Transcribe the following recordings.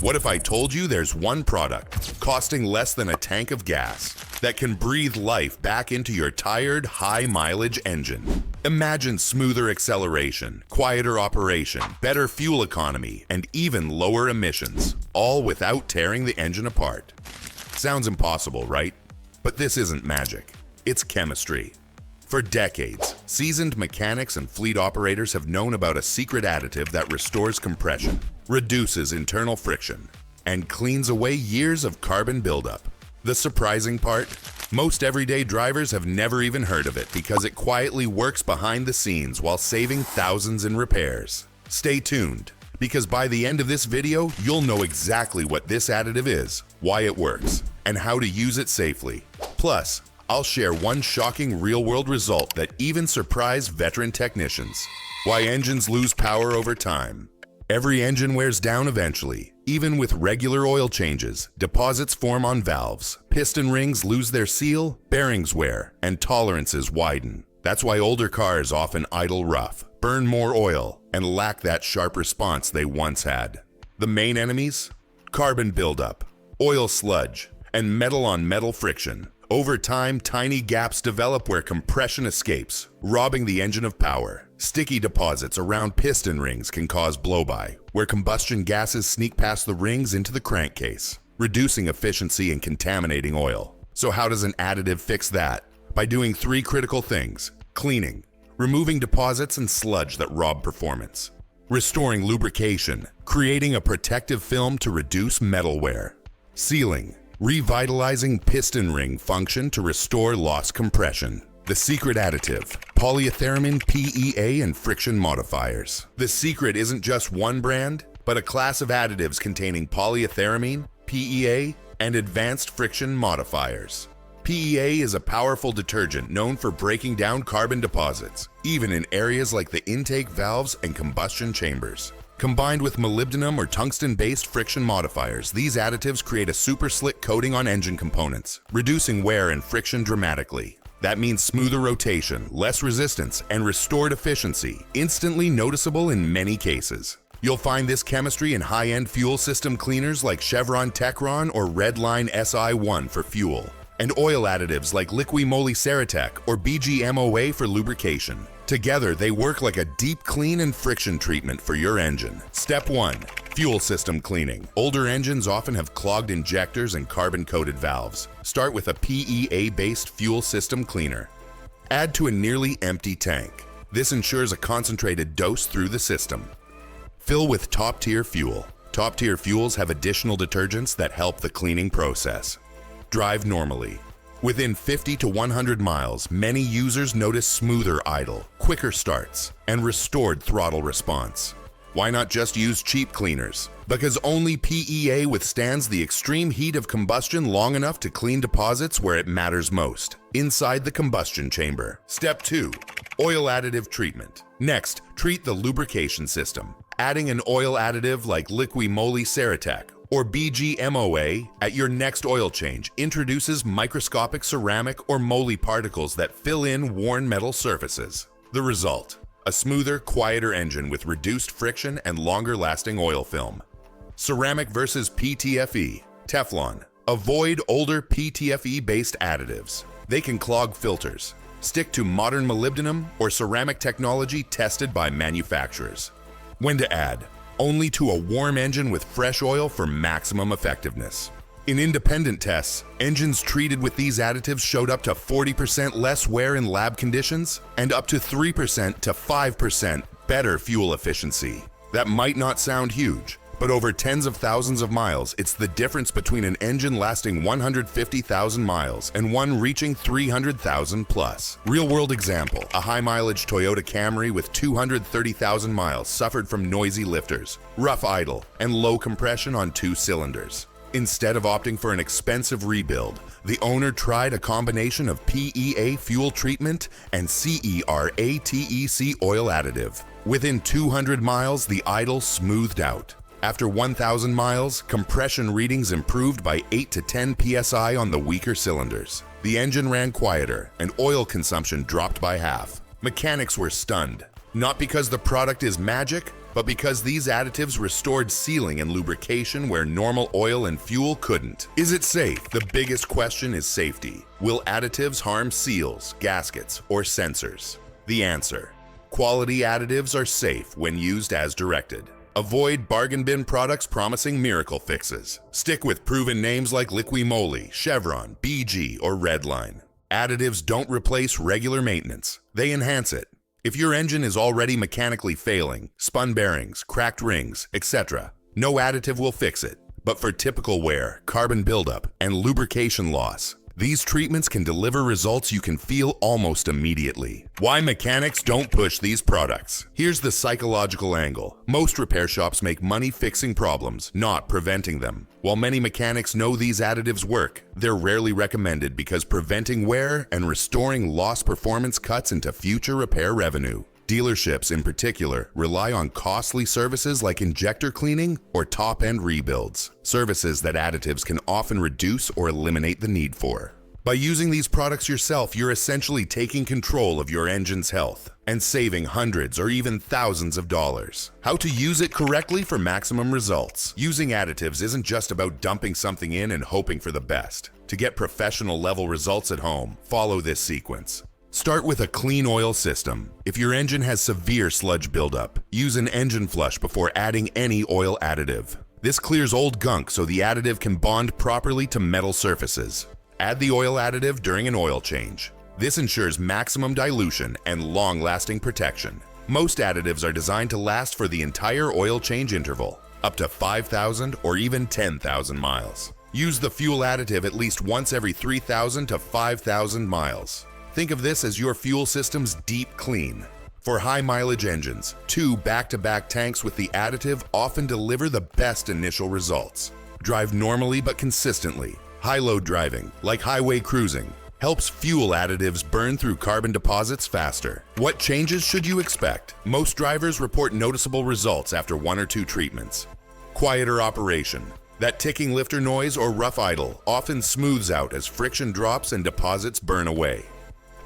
What if I told you there's one product, costing less than a tank of gas, that can breathe life back into your tired, high-mileage engine? Imagine smoother acceleration, quieter operation, better fuel economy, and even lower emissions, all without tearing the engine apart. Sounds impossible, right? But this isn't magic. It's chemistry. For decades, seasoned mechanics and fleet operators have known about a secret additive that restores compression, reduces internal friction, and cleans away years of carbon buildup. The surprising part? Most everyday drivers have never even heard of it because it quietly works behind the scenes while saving thousands in repairs. Stay tuned, because by the end of this video, you'll know exactly what this additive is, why it works, and how to use it safely. Plus, I'll share one shocking real-world result that even surprised veteran technicians. Why engines lose power over time. Every engine wears down eventually. Even with regular oil changes, deposits form on valves, piston rings lose their seal, bearings wear, and tolerances widen. That's why older cars often idle rough, burn more oil, and lack that sharp response they once had. The main enemies? Carbon buildup, oil sludge, and metal-on-metal friction. Over time, tiny gaps develop where compression escapes, robbing the engine of power. Sticky deposits around piston rings can cause blow-by, where combustion gases sneak past the rings into the crankcase, reducing efficiency and contaminating oil. So how does an additive fix that? By doing three critical things: cleaning, removing deposits and sludge that rob performance, restoring lubrication, creating a protective film to reduce metal wear, sealing, revitalizing piston ring function to restore lost compression. The secret additive: polyethylamine, PEA, and friction modifiers. The secret isn't just one brand, but a class of additives containing polyethylamine, PEA, and advanced friction modifiers. PEA is a powerful detergent known for breaking down carbon deposits, even in areas like the intake valves and combustion chambers. Combined with molybdenum or tungsten-based friction modifiers, these additives create a super slick coating on engine components, reducing wear and friction dramatically. That means smoother rotation, less resistance, and restored efficiency, instantly noticeable in many cases. You'll find this chemistry in high-end fuel system cleaners like Chevron Techron or Redline SI1 for fuel, and oil additives like Liqui Moly Ceratec or BGMOA for lubrication. Together, they work like a deep clean and friction treatment for your engine. Step 1. Fuel system cleaning. Older engines often have clogged injectors and carbon-coated valves. Start with a PEA-based fuel system cleaner. Add to a nearly empty tank. This ensures a concentrated dose through the system. Fill with top-tier fuel. Top-tier fuels have additional detergents that help the cleaning process. Drive normally. Within 50 to 100 miles, many users notice smoother idle, quicker starts, and restored throttle response. Why not just use cheap cleaners? Because only PEA withstands the extreme heat of combustion long enough to clean deposits where it matters most, inside the combustion chamber. Step 2. Oil additive treatment. Next, treat the lubrication system. Adding an oil additive like Liqui Moly Ceratec or BGMOA at your next oil change introduces microscopic ceramic or moly particles that fill in worn metal surfaces. The result: a smoother, quieter engine with reduced friction and longer-lasting oil film. Ceramic versus PTFE. Teflon. Avoid older PTFE-based additives. They can clog filters. Stick to modern molybdenum or ceramic technology tested by manufacturers. When to add? Only to a warm engine with fresh oil for maximum effectiveness. In independent tests, engines treated with these additives showed up to 40% less wear in lab conditions and up to 3% to 5% better fuel efficiency. That might not sound huge, but over tens of thousands of miles, it's the difference between an engine lasting 150,000 miles and one reaching 300,000 plus. Real-world example: a high-mileage Toyota Camry with 230,000 miles suffered from noisy lifters, rough idle, and low compression on 2 cylinders. Instead of opting for an expensive rebuild, the owner tried a combination of PEA fuel treatment and CERATEC oil additive. Within 200 miles, the idle smoothed out. After 1,000 miles, compression readings improved by 8 to 10 psi on the weaker cylinders. The engine ran quieter, and oil consumption dropped by half. Mechanics were stunned, not because the product is magic, but because these additives restored sealing and lubrication where normal oil and fuel couldn't. Is it safe? The biggest question is safety. Will additives harm seals, gaskets, or sensors? The answer: quality additives are safe when used as directed. Avoid bargain bin products promising miracle fixes. Stick with proven names like Liqui Moly, Chevron, BG, or Redline. Additives don't replace regular maintenance. They enhance it. If your engine is already mechanically failing, spun bearings, cracked rings, etc., no additive will fix it. But for typical wear, carbon buildup, and lubrication loss, these treatments can deliver results you can feel almost immediately. Why mechanics don't push these products? Here's the psychological angle. Most repair shops make money fixing problems, not preventing them. While many mechanics know these additives work, they're rarely recommended because preventing wear and restoring lost performance cuts into future repair revenue. Dealerships, in particular, rely on costly services like injector cleaning or top-end rebuilds, services that additives can often reduce or eliminate the need for. By using these products yourself, you're essentially taking control of your engine's health and saving hundreds or even thousands of dollars. How to use it correctly for maximum results. Using additives isn't just about dumping something in and hoping for the best. To get professional level results at home, follow this sequence. Start with a clean oil system. If your engine has severe sludge buildup, use an engine flush before adding any oil additive. This clears old gunk so the additive can bond properly to metal surfaces. Add the oil additive during an oil change. This ensures maximum dilution and long-lasting protection. Most additives are designed to last for the entire oil change interval, up to 5,000 or even 10,000 miles. Use the fuel additive at least once every 3,000 to 5,000 miles. Think of this as your fuel system's deep clean. For high-mileage engines, 2 back-to-back tanks with the additive often deliver the best initial results. Drive normally but consistently. High-load driving, like highway cruising, helps fuel additives burn through carbon deposits faster. What changes should you expect? Most drivers report noticeable results after 1 or 2 treatments. Quieter operation. That ticking lifter noise or rough idle often smooths out as friction drops and deposits burn away.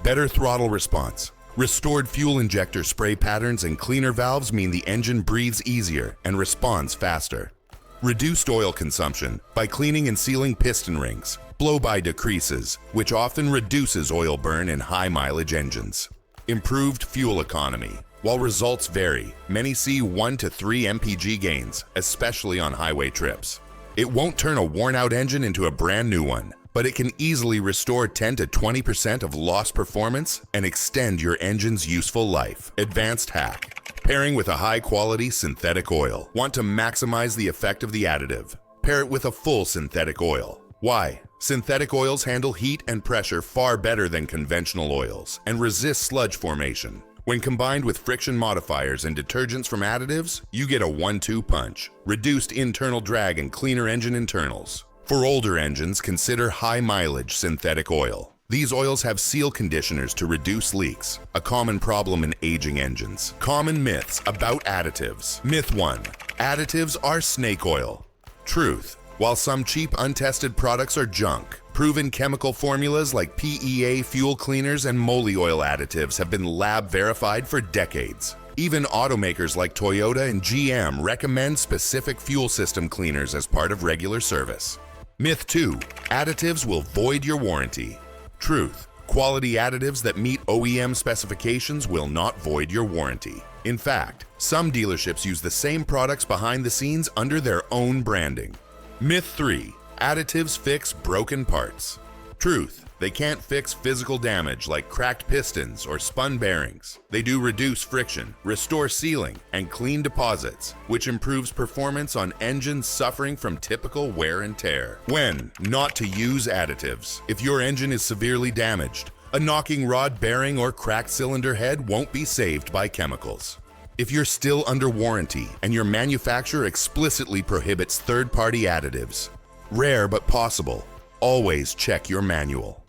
Better throttle response. Restored fuel injector spray patterns and cleaner valves mean the engine breathes easier and responds faster. Reduced oil consumption by cleaning and sealing piston rings. Blow-by decreases, which often reduces oil burn in high-mileage engines. Improved fuel economy. While results vary, many see 1 to 3 mpg gains, especially on highway trips. It won't turn a worn-out engine into a brand new one, but it can easily restore 10 to 20% of lost performance and extend your engine's useful life. Advanced hack. Pairing with a high-quality synthetic oil. Want to maximize the effect of the additive? Pair it with a full synthetic oil. Why? Synthetic oils handle heat and pressure far better than conventional oils and resist sludge formation. When combined with friction modifiers and detergents from additives, you get a 1-2 punch. Reduced internal drag and cleaner engine internals. For older engines, consider high-mileage synthetic oil. These oils have seal conditioners to reduce leaks, a common problem in aging engines. Common myths about additives. Myth 1. Additives are snake oil. Truth. While some cheap, untested products are junk, proven chemical formulas like PEA fuel cleaners and moly oil additives have been lab-verified for decades. Even automakers like Toyota and GM recommend specific fuel system cleaners as part of regular service. Myth 2. Additives will void your warranty. Truth. Quality additives that meet OEM specifications will not void your warranty. In fact, some dealerships use the same products behind the scenes under their own branding. Myth 3. Additives fix broken parts. Truth. They can't fix physical damage like cracked pistons or spun bearings. They do reduce friction, restore sealing, and clean deposits, which improves performance on engines suffering from typical wear and tear. When not to use additives. If your engine is severely damaged, a knocking rod bearing or cracked cylinder head won't be saved by chemicals. If you're still under warranty and your manufacturer explicitly prohibits third-party additives. Rare but possible. Always check your manual.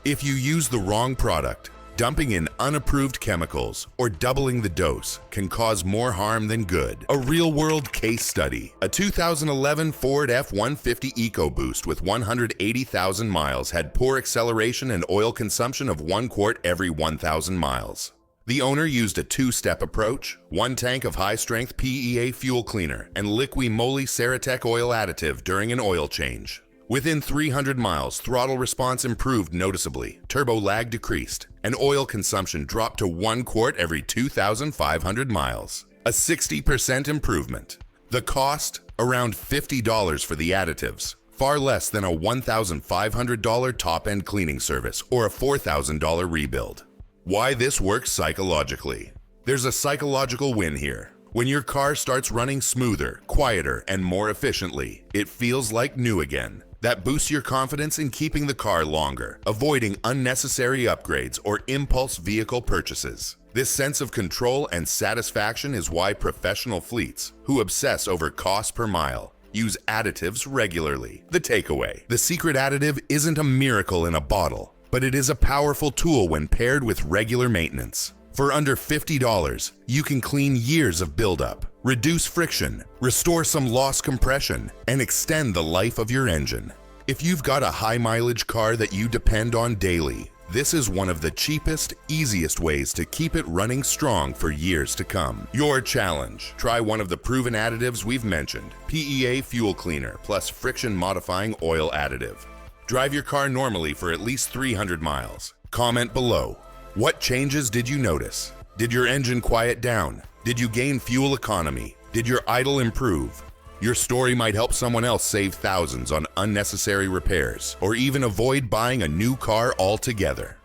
If you use the wrong product, dumping in unapproved chemicals or doubling the dose can cause more harm than good. A real-world case study. A 2011 Ford F-150 EcoBoost with 180,000 miles had poor acceleration and oil consumption of 1 quart every 1,000 miles. The owner used a two-step approach, 1 tank of high-strength PEA fuel cleaner and Liqui Moly Ceratec oil additive during an oil change. Within 300 miles, throttle response improved noticeably, turbo lag decreased, and oil consumption dropped to 1 quart every 2,500 miles. A 60% improvement. The cost? Around $50 for the additives, far less than a $1,500 top-end cleaning service or a $4,000 rebuild. Why this works psychologically. There's a psychological win here. When your car starts running smoother, quieter, and more efficiently, it feels like new again. That boosts your confidence in keeping the car longer, avoiding unnecessary upgrades or impulse vehicle purchases. This sense of control and satisfaction is why professional fleets, who obsess over cost per mile, use additives regularly. The takeaway: the secret additive isn't a miracle in a bottle, but it is a powerful tool when paired with regular maintenance. For under $50, you can clean years of buildup, reduce friction, restore some lost compression, and extend the life of your engine. If you've got a high-mileage car that you depend on daily, this is one of the cheapest, easiest ways to keep it running strong for years to come. Your challenge: try one of the proven additives we've mentioned, PEA fuel cleaner plus friction modifying oil additive. Drive your car normally for at least 300 miles. Comment below. What changes did you notice? Did your engine quiet down? Did you gain fuel economy? Did your idle improve? Your story might help someone else save thousands on unnecessary repairs or even avoid buying a new car altogether.